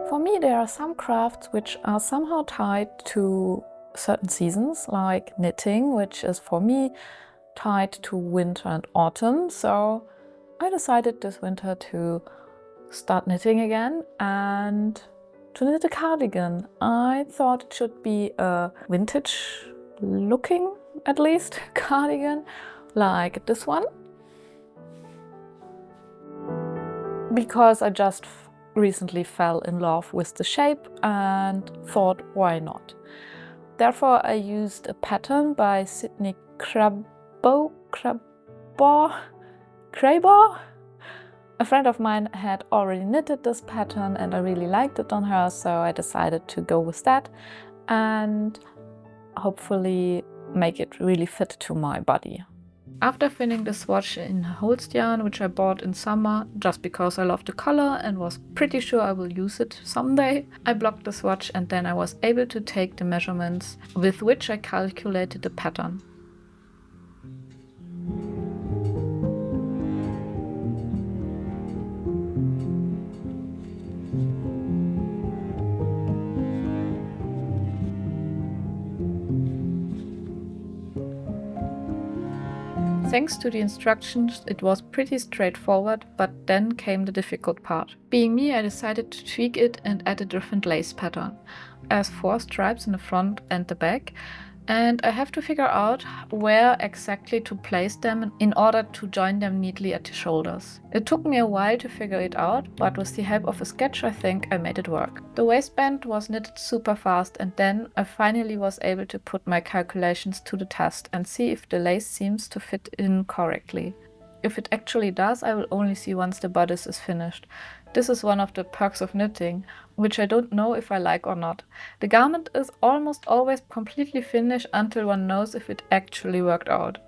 For me, there are some crafts which are somehow tied to certain seasons, like knitting, which is for me tied to winter and autumn. So I decided this winter to start knitting again and to knit a cardigan. I thought it should be a vintage looking, at least, cardigan, like this one, because I just recently fell in love with the shape and thought, why not? Therefore, I used a pattern by Sydney Crabaugh. A friend of mine had already knitted this pattern and I really liked it on her, so I decided to go with that and hopefully make it really fit to my body. After finishing the swatch in Holst yarn, which I bought in summer just because I loved the color and was pretty sure I will use it someday, I blocked the swatch and then I was able to take the measurements with which I calculated the pattern. Thanks to the instructions, it was pretty straightforward, but then came the difficult part. Being me, I decided to tweak it and add a different lace pattern. I have 4 stripes in the front and the back, and I have to figure out where exactly to place them in order to join them neatly at the shoulders. It took me a while to figure it out, but with the help of a sketch I think I made it work. The waistband was knitted super fast and then I finally was able to put my calculations to the test and see if the lace seems to fit in correctly. If it actually does, I will only see once the bodice is finished. This is one of the perks of knitting, which I don't know if I like or not. The garment is almost always completely finished until one knows if it actually worked out.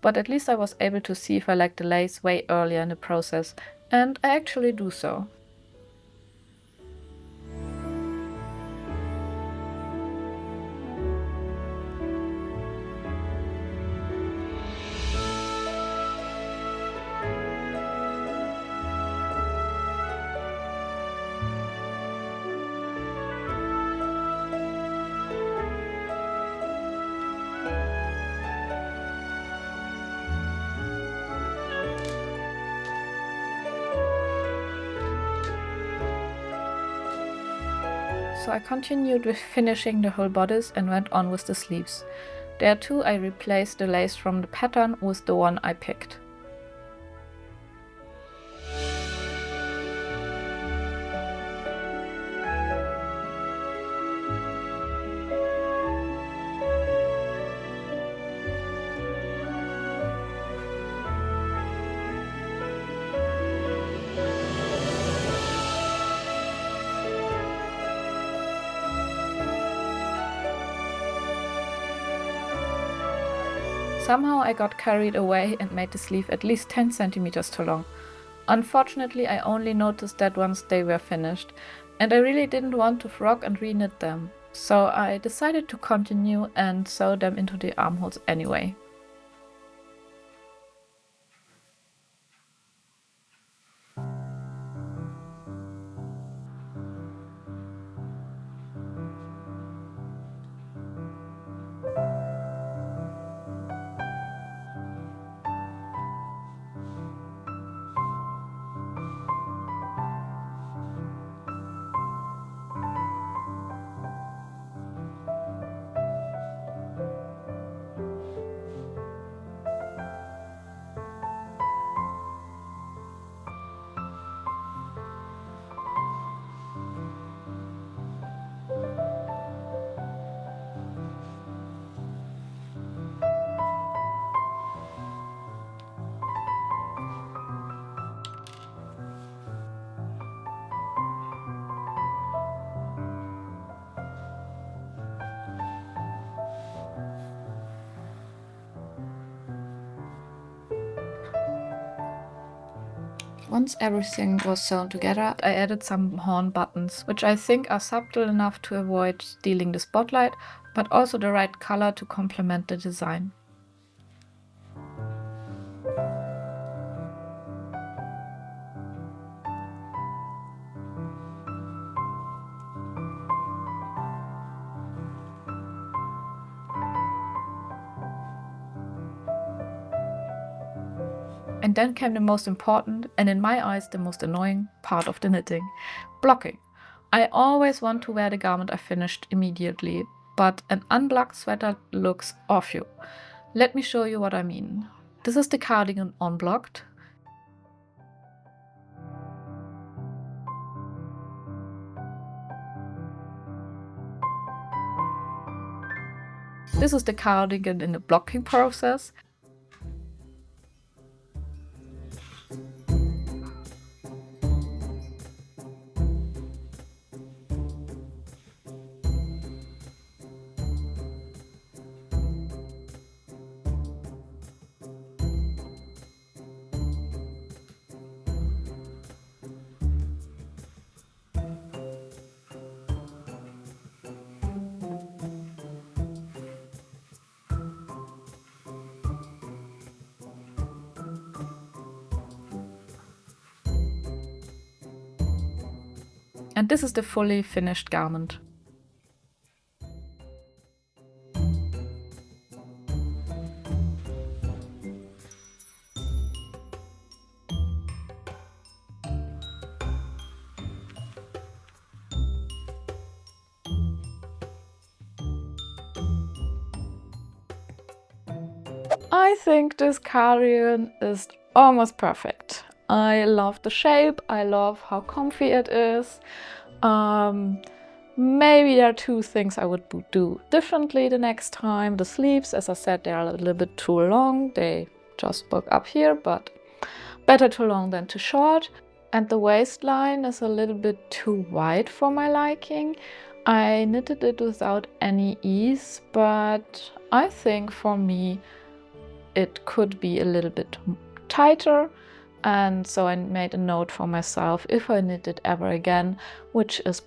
But at least I was able to see if I like the lace way earlier in the process, and I actually do so. So I continued with finishing the whole bodice and went on with the sleeves. There too I replaced the lace from the pattern with the one I picked. Somehow I got carried away and made the sleeve at least 10 centimeters too long. Unfortunately, I only noticed that once they were finished, and I really didn't want to frog and re-knit them, so I decided to continue and sew them into the armholes anyway. Once everything was sewn together, I added some horn buttons, which I think are subtle enough to avoid stealing the spotlight, but also the right color to complement the design. And then came the most important, and in my eyes the most annoying part of the knitting: blocking. I always want to wear the garment I finished immediately, but an unblocked sweater looks awful. Let me show you what I mean. This is the cardigan unblocked. This is the cardigan in the blocking process. And this is the fully finished garment. I think this cardigan is almost perfect. I love the shape, I love how comfy it is. Maybe there are two things I would do differently the next time. The sleeves, as I said, they are a little bit too long. They just book up here, but better too long than too short. And the waistline is a little bit too wide for my liking. I knitted it without any ease, but I think for me it could be a little bit tighter. And so I made a note for myself, if I knit it ever again, which is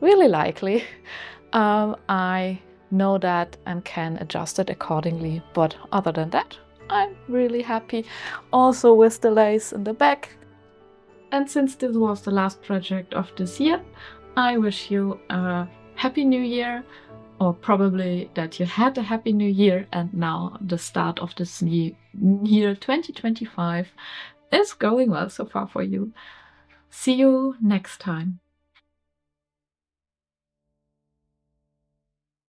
really likely, I know that and can adjust it accordingly. But other than that, I'm really happy. Also with the lace in the back. And since this was the last project of this year, I wish you a happy new year, or probably that you had a happy new year, and now the start of this new year 2025 is going well so far for you. See you next time.